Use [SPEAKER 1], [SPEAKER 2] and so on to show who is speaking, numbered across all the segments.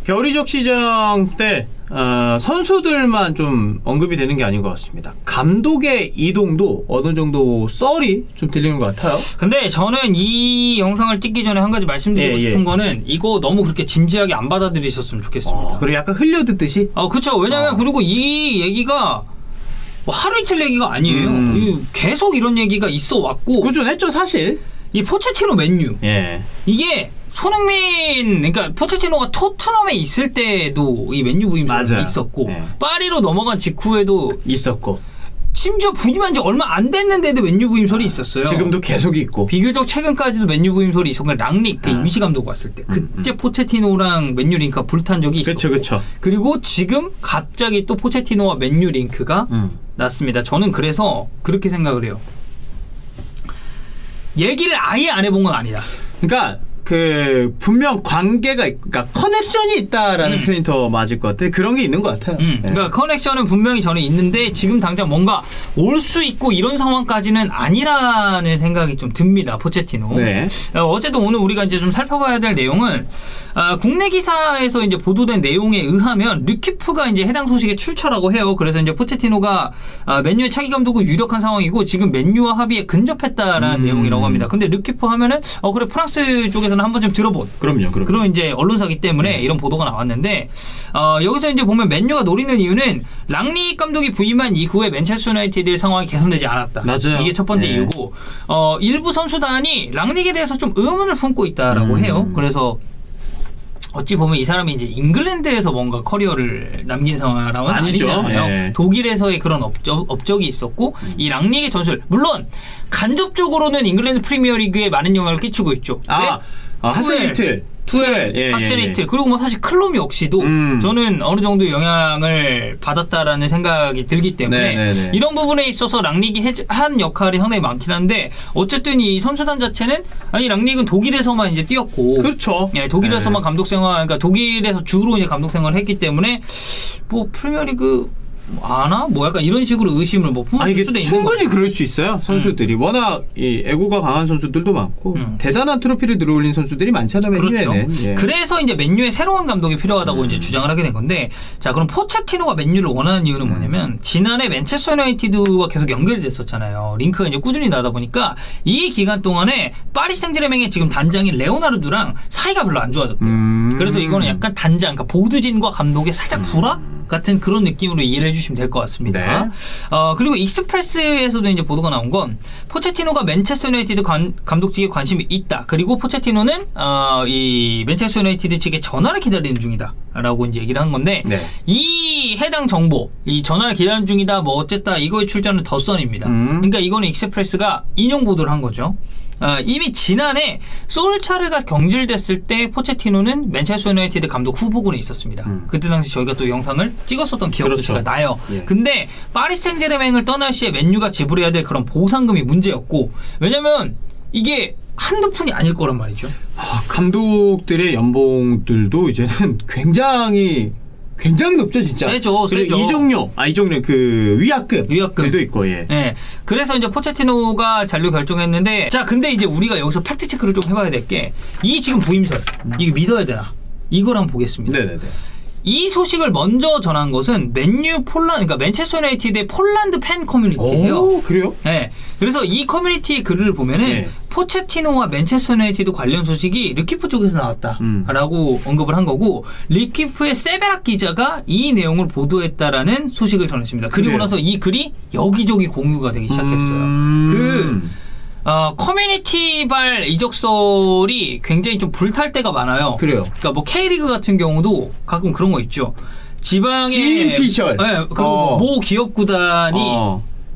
[SPEAKER 1] 겨울이적 시장 때 선수들만 좀 언급이 되는 게 아닌 것 같습니다. 감독의 이동도 어느 정도 썰이 좀 들리는 것 같아요.
[SPEAKER 2] 근데 저는 이 영상을 찍기 전에 한 가지 말씀드리고 싶은 거는 이거 너무 그렇게 진지하게 안 받아들이셨으면 좋겠습니다.
[SPEAKER 1] 그리고 약간 흘려듣듯이?
[SPEAKER 2] 그렇죠. 왜냐면 그리고 이 얘기가 뭐 하루 이틀 얘기가 아니에요. 계속 이런 얘기가 있어 왔고
[SPEAKER 1] 꾸준했죠 사실.
[SPEAKER 2] 이 포체티노 맨유 이게 손흥민, 그러니까 포체티노가 토트넘에 있을 때도 이 맨유 부임설이 있었고 파리로 넘어간 직후에도
[SPEAKER 1] 있었고
[SPEAKER 2] 심지어 부임한 지 얼마 안 됐는데도 맨유 부임설이 있었어요.
[SPEAKER 1] 지금도 계속 있고
[SPEAKER 2] 비교적 최근까지도 맨유 부임설이 있었고 랑릭 그 임시 감독 왔을 때 그때 포체티노랑 맨유 링크가 불탄 적이 있었고
[SPEAKER 1] 그쵸.
[SPEAKER 2] 그리고 지금 갑자기 또 포체티노와 맨유 링크가 났습니다. 저는 그래서 그렇게 생각을 해요. 얘기를 아예 안 해본 건 아니다.
[SPEAKER 1] 그러니까 분명 관계가 그러니까 커넥션이 있다라는 표현이 더 맞을 것 같아. 그런 게 있는 것 같아요.
[SPEAKER 2] 그러니까 커넥션은 분명히 저는 있는데 지금 당장 뭔가 올 수 있고 이런 상황까지는 아니라는 생각이 좀 듭니다. 포체티노. 어쨌든 오늘 우리가 이제 좀 살펴봐야 될 내용은 국내 기사에서 이제 보도된 내용에 의하면 르키프가 이제 해당 소식에 출처라고 해요. 그래서 이제 포체티노가 맨유의 차기 감독은 유력한 상황이고 지금 맨유와 합의에 근접했다라는 내용이라고 합니다. 근데 르키프 하면은 그래 프랑스 쪽에서는 한번 좀 들어본. 그럼요. 그럼 이제 언론사기 때문에 이런 보도가 나왔는데 여기서 이제 보면 맨유가 노리는 이유는 랑릭 감독이 부임한 이후에 맨체스터 유나이티드의 상황이 개선되지 않았다.
[SPEAKER 1] 맞아요.
[SPEAKER 2] 이게 첫 번째 이유고 일부 선수단이 랑릭에 대해서 좀 의문을 품고 있다라고 해요. 그래서 어찌 보면 이 사람이 이제 잉글랜드에서 뭔가 커리어를 남긴 상황은 아니잖아요. 독일에서의 그런 업적이 있었고 이 랑릭의 전술 물론 간접적으로는 잉글랜드 프리미어리그에 많은 영향을 끼치고 있죠.
[SPEAKER 1] 하센리틀, 투엘,
[SPEAKER 2] 하센리틀 그리고 뭐 사실 클롬 역시도 저는 어느 정도 영향을 받았다라는 생각이 들기 때문에 이런 부분에 있어서 랑릭이 한 역할이 상당히 많긴 한데 어쨌든 이 선수단 자체는 랑릭은 독일에서만 이제 뛰었고
[SPEAKER 1] 그렇죠.
[SPEAKER 2] 독일에서만 감독 생활, 그러니까 독일에서 주로 이제 감독 생활을 했기 때문에 뭐 프리미어리그 아나? 뭐 약간 이런 식으로 의심을 뭐 품을 수도 있는
[SPEAKER 1] 충분히 그럴 수 있어요. 선수들이 워낙 이 애고가 강한 선수들도 많고 대단한 트로피를 들어올린 선수들이 많잖아요. 맨유에는.
[SPEAKER 2] 그래서 이제 맨유의 새로운 감독이 필요하다고 이제 주장을 하게 된 건데 자 그럼 포체티노가 맨유를 원하는 이유는 뭐냐면 지난해 맨체스터 유나이티드와 계속 연결이 됐었잖아요. 링크가 이제 꾸준히 나다 보니까 이 기간 동안에 파리 생제르맹의 지금 단장인 레오나르도랑 사이가 별로 안 좋아졌대요. 그래서 이거는 약간 단장, 그러니까 보드진과 감독의 살짝 불화 같은 그런 느낌으로 이해를 해주시면 될 것 같습니다. 그리고 익스프레스에서도 이제 보도가 나온 건 포체티노가 맨체스터 유나이티드 감독직에 관심이 있다. 그리고 포체티노는 이 맨체스터 유나이티드 측에 전화를 기다리는 중이다라고 이제 얘기를 한 건데 이 해당 정보, 이 전화를 기다리는 중이다, 뭐 어쨌다 이거의 출처는 더선입니다. 그러니까 이거는 익스프레스가 인용 보도를 한 거죠. 이미 지난해 솔차르가 경질됐을 때 포체티노는 맨체스터 유나이티드 감독 후보군에 있었습니다. 그때 당시 저희가 또 영상을 찍었었던 기억도 제가 나요. 근데 파리 생제르맹을 떠날 시에 맨유가 지불해야 될 그런 보상금이 문제였고 왜냐면 이게 한두 푼이 아닐 거란 말이죠.
[SPEAKER 1] 감독들의 연봉들도 이제는 굉장히 높죠, 진짜.
[SPEAKER 2] 세죠.
[SPEAKER 1] 이적료 그 위약금들도 있고,
[SPEAKER 2] 그래서 이제 포체티노가 잔류 결정했는데, 자, 근데 이제 우리가 여기서 팩트 체크를 좀 해봐야 될 게, 이 지금 부임설, 이거 믿어야 되나? 이걸 한번 보겠습니다. 이 소식을 먼저 전한 것은 그러니까 맨체스터 유나이티드의 폴란드 팬 커뮤니티예요.
[SPEAKER 1] 그래요?
[SPEAKER 2] 그래서 이 커뮤니티의 글을 보면은 포체티노와 맨체스터 유나이티드 관련 소식이 르키프 쪽에서 나왔다라고 언급을 한 거고 르키프의 세베락 기자가 이 내용을 보도했다라는 소식을 전했습니다. 그리고 나서 이 글이 여기저기 공유가 되기 시작했어요. 커뮤니티발 이적설이 굉장히 좀 불탈 때가 많아요. 그러니까 뭐 K리그 같은 경우도 가끔 그런 거 있죠. 지방의
[SPEAKER 1] 지인 피셜.
[SPEAKER 2] 그리고 모 기업 구단이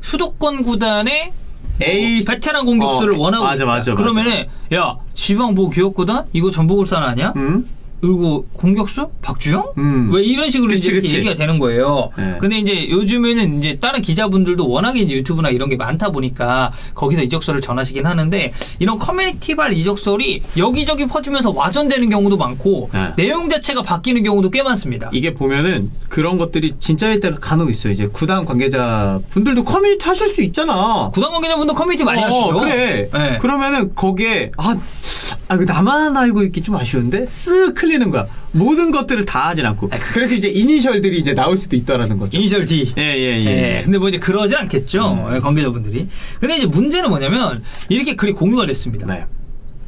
[SPEAKER 2] 수도권 구단의 베테랑 공격수를 원하고 있다. 그러면은 야 지방 모 기업 구단 이거 전북울산 아니야? 그리고 공격수 박주영? 왜 이런 식으로 이제 얘기가 되는 거예요. 근데 이제 요즘에는 이제 다른 기자분들도 워낙에 이제 유튜브나 이런 게 많다 보니까 거기서 이적설을 전하시긴 하는데 이런 커뮤니티발 이적설이 여기저기 퍼지면서 와전되는 경우도 많고 내용 자체가 바뀌는 경우도 꽤 많습니다.
[SPEAKER 1] 이게 보면은 그런 것들이 진짜일 때가 간혹 있어요. 이제 구단 관계자 분들도 커뮤니티 하실 수 있잖아.
[SPEAKER 2] 구단 관계자분도 커뮤니티 많이 하시죠.
[SPEAKER 1] 그러면은 거기에 그 나만 알고 있기 좀 아쉬운데 쓱 흘리는 거야. 모든 것들을 다 하진 않고. 그래서 이제 이니셜들이 이제 나올 수도 있다라는 거죠.
[SPEAKER 2] 이니셜 D.
[SPEAKER 1] 예.
[SPEAKER 2] 근데 뭐 이제 그러지 않겠죠. 관계자분들이. 근데 이제 문제는 뭐냐면 이렇게 글이 공유가 됐습니다.
[SPEAKER 1] 네.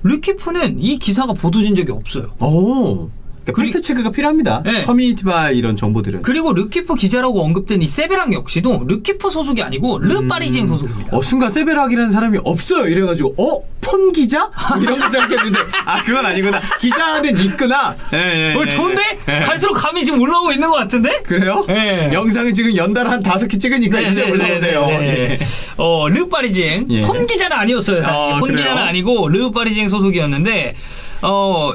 [SPEAKER 2] 르키프는 이 기사가 보도된 적이 없어요.
[SPEAKER 1] 오. 그러니까 팩트 체크가 필요합니다.
[SPEAKER 2] 네.
[SPEAKER 1] 커뮤니티발 이런 정보들은.
[SPEAKER 2] 그리고 르키프 기자라고 언급된 이 세베랑 역시도 르키프 소속이 아니고 르파리징 소속입니다.
[SPEAKER 1] 순간 세베락이라는 사람이 없어요. 이래가지고 폰 기자? 이런 거 생각했는데 그건 아니구나. 기자는 있구나. 예.
[SPEAKER 2] 좋은데?
[SPEAKER 1] 예.
[SPEAKER 2] 갈수록 감이 지금 올라오고 있는 것 같은데?
[SPEAKER 1] 그래요?
[SPEAKER 2] 예.
[SPEAKER 1] 영상은 지금 연달아 한 5개 찍으니까 이제 올라오네요. 예.
[SPEAKER 2] 르파리징
[SPEAKER 1] 예.
[SPEAKER 2] 폰 기자는 아니었어요. 폰
[SPEAKER 1] 그래요?
[SPEAKER 2] 기자는 아니고 르파리징 소속이었는데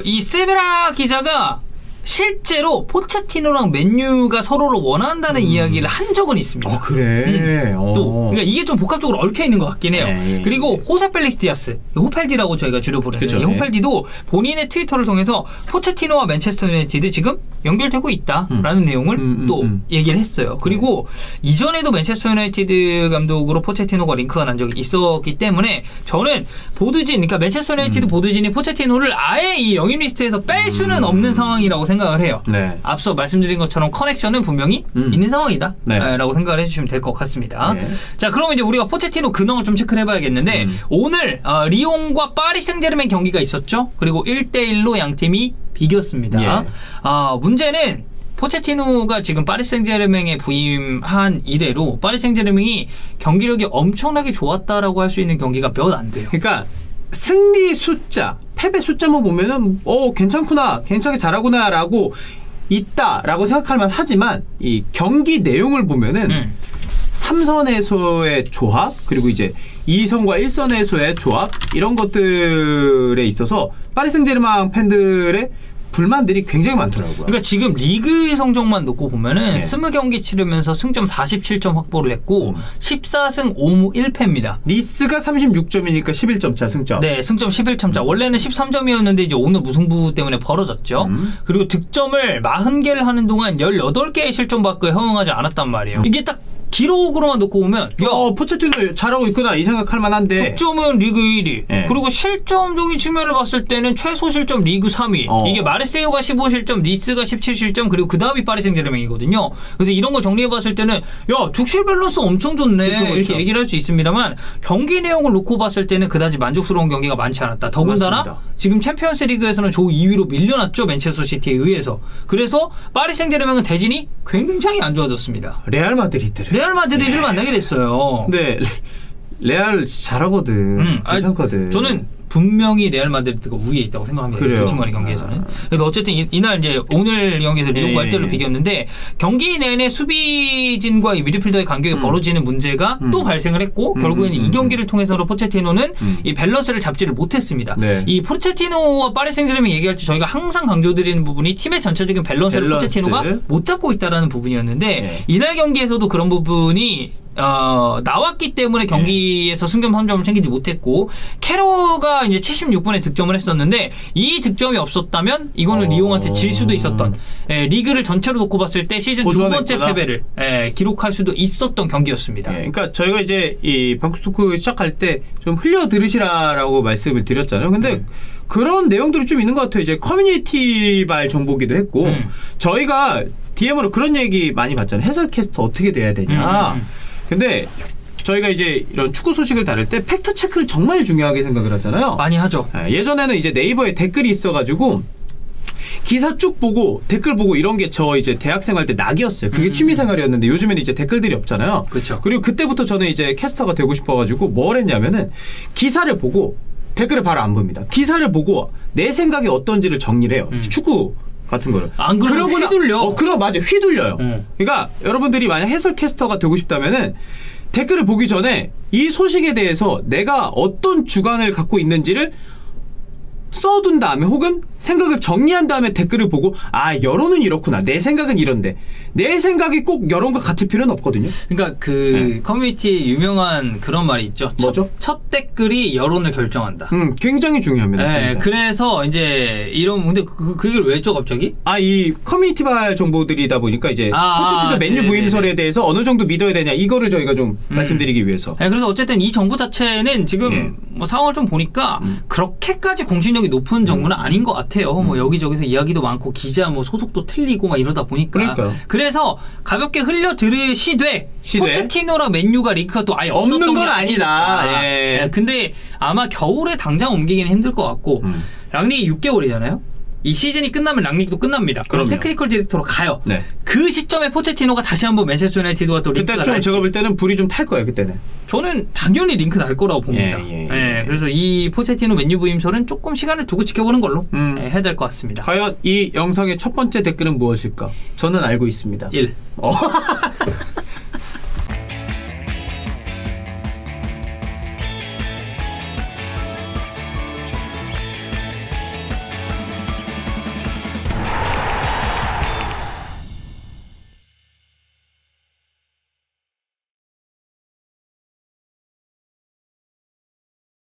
[SPEAKER 2] 이 세베라 기자가 실제로 포체티노랑 맨유가 서로를 원한다는 이야기를 한 적은 있습니다.
[SPEAKER 1] 그래.
[SPEAKER 2] 또 그러니까 이게 좀 복합적으로 얽혀 있는 것 같긴 해요.
[SPEAKER 1] 예.
[SPEAKER 2] 그리고 호세 펠릭스 디아스, 호펠디라고 저희가 줄여 부르는
[SPEAKER 1] 그쵸,
[SPEAKER 2] 이
[SPEAKER 1] 예.
[SPEAKER 2] 호펠디도 본인의 트위터를 통해서 포체티노와 맨체스터 유나이티드 지금 연결되고 있다라는 내용을 또 얘기를 했어요. 그리고 이전에도 맨체스터 유나이티드 감독으로 포체티노가 링크가 난 적이 있었기 때문에 저는 그러니까 맨체스터 유나이티드 보드진이 포체티노를 아예 이 영입 리스트에서 뺄 수는 없는 상황이라고 생각을 해요.
[SPEAKER 1] 네.
[SPEAKER 2] 앞서 말씀드린 것처럼 커넥션은 분명히 있는 상황이다
[SPEAKER 1] 네.
[SPEAKER 2] 라고 생각을 해주시면 될 것 같습니다.
[SPEAKER 1] 네.
[SPEAKER 2] 자, 그러면 이제 우리가 포체티노 근황을 좀 체크를 해봐야겠는데 오늘 리옹과 파리 생제르맹 경기가 있었죠. 그리고 1대1로 양팀이 비겼습니다.
[SPEAKER 1] 예.
[SPEAKER 2] 문제는 포체티노가 지금 파리 생제르맹에 부임한 이래로 파리 생제르맹이 경기력이 엄청나게 좋았다라고 할 수 있는 경기가 몇 안 돼요.
[SPEAKER 1] 그러니까 승리 숫자, 패배 숫자만 보면은 괜찮구나, 괜찮게 잘하구나라고 있다라고 생각할 만하지만 이 경기 내용을 보면은 3선에서의 조합 그리고 이제 2선과 1선에서의 조합 이런 것들에 있어서 파리 생제르맹 팬들의 불만들이 굉장히 많더라고요.
[SPEAKER 2] 그러니까 지금 리그 성적만 놓고 보면은
[SPEAKER 1] 네.
[SPEAKER 2] 20경기 치르면서 승점 47점 확보를 했고 14승 5무 1패입니다.
[SPEAKER 1] 니스가 36점이니까 11점 차 승점.
[SPEAKER 2] 네, 승점 11점 차. 원래는 13점이었는데 이제 오늘 무승부 때문에 벌어졌죠. 그리고 득점을 40개를 하는 동안 18개의 실점밖에 허용하지 않았단 말이에요. 이게 딱 기록으로만 놓고 보면
[SPEAKER 1] 포체티노 잘하고 있구나 이 생각할 만한데
[SPEAKER 2] 득점은 리그 1위
[SPEAKER 1] 네.
[SPEAKER 2] 그리고 실점적인 측면을 봤을 때는 최소 실점 리그 3위 이게 마르세유가 15실점 니스가 17실점 그리고 그 다음이 파리 생제르맹이거든요. 그래서 이런 거 정리해봤을 때는 득실 밸런스 엄청 좋네
[SPEAKER 1] 그쵸.
[SPEAKER 2] 이렇게 얘기를 할 수 있습니다만 경기 내용을 놓고 봤을 때는 그다지 만족스러운 경기가 많지 않았다. 더군다나
[SPEAKER 1] 맞습니다.
[SPEAKER 2] 지금 챔피언스 리그에서는 조 2위로 밀려났죠. 맨체스터 시티에 의해서. 그래서 파리 생제르맹은 대진이 굉장히 안 좋아졌습니다.
[SPEAKER 1] 레알 마드리드를.
[SPEAKER 2] 레알 마드리드를 만나게 됐어요.
[SPEAKER 1] 근데 레알 잘하거든. 괜찮거든.
[SPEAKER 2] 저는 분명히 레알 마드리드가 우위에 있다고 생각합니다.
[SPEAKER 1] 그래요.
[SPEAKER 2] 두 팀 간의 경기에서는. 그래서 어쨌든 이날 이제 오늘 경기에서 리옹과 1대1로 비겼는데 경기 내내 수비진과 이 미드필더의 간격이 벌어지는 문제가 또 발생을 했고 결국에는 이 경기를 통해서로 포체티노는 이 밸런스를 잡지를 못했습니다.
[SPEAKER 1] 네.
[SPEAKER 2] 이 포체티노와 파리 생제르맹 얘기할 때 저희가 항상 강조드리는 부분이 팀의 전체적인 밸런스를 포체티노가 못 잡고 있다라는 부분이었는데
[SPEAKER 1] 네.
[SPEAKER 2] 이날 경기에서도 그런 부분이 나왔기 때문에 경기에서 승점 3점을 챙기지 못했고 캐러가 이제 76분에 득점을 했었는데 이 득점이 없었다면 이거는 리옹한테 질 수도 있었던 리그를 전체로 놓고 봤을 때 시즌 두 번째 패배를 기록할 수도 있었던 경기였습니다.
[SPEAKER 1] 그러니까 저희가 이제 이 방구스토크 시작할 때 좀 흘려 들으시라라고 말씀을 드렸잖아요. 근데 그런 내용들이 좀 있는 것 같아요. 이제 커뮤니티발 정보기도 했고 저희가 DM으로 그런 얘기 많이 봤잖아요. 해설캐스터 어떻게 돼야 되냐. 근데 저희가 이제 이런 축구 소식을 다룰 때 팩트 체크를 정말 중요하게 생각을 하잖아요.
[SPEAKER 2] 많이 하죠.
[SPEAKER 1] 예전에는 이제 네이버에 댓글이 있어가지고 기사 쭉 보고 댓글 보고 이런 게 저 이제 대학생활 때 낙이었어요. 그게 취미생활이었는데 요즘에는 이제 댓글들이 없잖아요.
[SPEAKER 2] 그렇죠.
[SPEAKER 1] 그리고 그때부터 저는 이제 캐스터가 되고 싶어가지고 뭘 했냐면은 기사를 보고 댓글을 바로 안 봅니다. 기사를 보고 내 생각이 어떤지를 정리를 해요. 축구 같은 거를.
[SPEAKER 2] 안 그러면 휘둘려.
[SPEAKER 1] 그럼 맞아 휘둘려요. 그러니까 여러분들이 만약 해설 캐스터가 되고 싶다면은 댓글을 보기 전에 이 소식에 대해서 내가 어떤 주관을 갖고 있는지를 써둔 다음에 혹은 생각을 정리한 다음에 댓글을 보고 여론은 이렇구나 내 생각은 이런데 내 생각이 꼭 여론과 같을 필요는 없거든요.
[SPEAKER 2] 그러니까 커뮤니티에 유명한 그런 말이 있죠.
[SPEAKER 1] 뭐죠?
[SPEAKER 2] 첫 댓글이 여론을 결정한다.
[SPEAKER 1] 굉장히 중요합니다. 굉장히.
[SPEAKER 2] 그래서 이제 이런 근데 그 얘기를 왜 했죠 갑자기?
[SPEAKER 1] 이 커뮤니티발 정보들이다 보니까 이제 포체티노 맨유
[SPEAKER 2] 네네네네.
[SPEAKER 1] 부임설에 대해서 어느 정도 믿어야 되냐 이거를 저희가 좀 말씀드리기 위해서.
[SPEAKER 2] 그래서 어쨌든 이 정보 자체는 지금 뭐 상황을 좀 보니까 그렇게까지 공신력이 신뢰성이 높은 정부는 아닌 것 같아요. 뭐 여기저기서 이야기도 많고 기자 뭐 소속도 틀리고 막 이러다 보니까.
[SPEAKER 1] 그러니까요.
[SPEAKER 2] 그래서 가볍게 흘려 들으시되 포체티노랑 맨유가 링크가 또 아예
[SPEAKER 1] 없는
[SPEAKER 2] 없었던
[SPEAKER 1] 건
[SPEAKER 2] 게
[SPEAKER 1] 아니다. 예.
[SPEAKER 2] 근데 아마 겨울에 당장 옮기기는 힘들 것 같고 랑닉이 6개월이잖아요. 이 시즌이 끝나면 랑닉도 끝납니다. 그럼
[SPEAKER 1] 그럼요.
[SPEAKER 2] 테크니컬 디렉터로 가요.
[SPEAKER 1] 네.
[SPEAKER 2] 그 시점에 포체티노가 다시 한번 맨체스터 유나이티드와 또
[SPEAKER 1] 그때
[SPEAKER 2] 링크가
[SPEAKER 1] 좀
[SPEAKER 2] 날지.
[SPEAKER 1] 제가 볼 때는 불이 좀 탈 거예요. 그때는.
[SPEAKER 2] 저는 당연히 링크 날 거라고 봅니다.
[SPEAKER 1] 예.
[SPEAKER 2] 그래서 이 포체티노 맨유 부임설은 조금 시간을 두고 지켜보는 걸로 해야 될 것 같습니다.
[SPEAKER 1] 과연 이 영상의 첫 번째 댓글은 무엇일까? 저는 알고 있습니다.
[SPEAKER 2] 1.